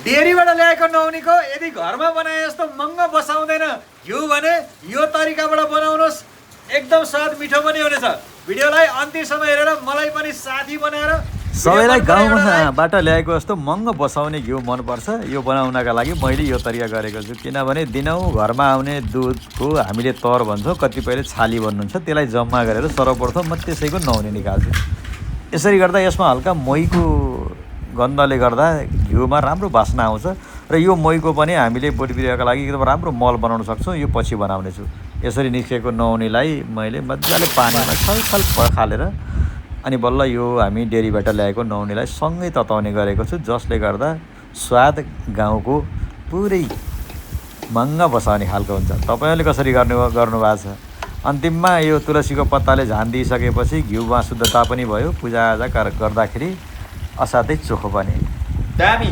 डेरीबाट ल्याएको नुहाउनेको यदि घरमा बनाए जस्तो महँगो बसाउँदैन घिउ भने यो तरिकाबाट बनाउनुहोस्, एकदम स्वाद मिठो पनि हुनेछ। भिडियोलाई अन्तिमसम्म हेरेर मलाई पनि साथी बनाएर सबैलाई गाउँबाट ल्याएको जस्तो महँगो बसाउने घिउ मनपर्छ। यो बनाउनका लागि मैले यो तरिका गरेको छु, किनभने दिनौँ घरमा आउने दुधको हामीले तर भन्छौँ, कतिपयले छाली भन्नुहुन्छ, त्यसलाई जम्मा गरेर सर्वप्रथम म त्यसैको नुहाउने निकाल्छु। यसरी गर्दा यसमा हल्का मोहीको गन्धले गर्दा घिउमा राम्रो बास्ना आउँछ र यो मोहीको पनि हामीले बोट बिरुवाका लागि एकदम राम्रो मल बनाउन सक्छौँ। यो पछि बनाउने छु। यसरी निस्केको नुहाउनेलाई मैले मजाले पानीमा छलछल पखालेर अनि बल्ल यो हामी डेरीबाट ल्याएको नुहाउनेलाई सँगै तताउने गरेको छु, जसले गर्दा स्वाद गाउँको पुरै महँगा बसाउने खालको हुन्छ। तपाईँहरूले कसरी गर्नुभएको छ? अन्तिममा यो तुलसीको पत्ताले झान दिइसकेपछि घिउमा शुद्धता पनि भयो, पूजाआजा गर्दाखेरि असाध्यै चोखो पनि। दामी।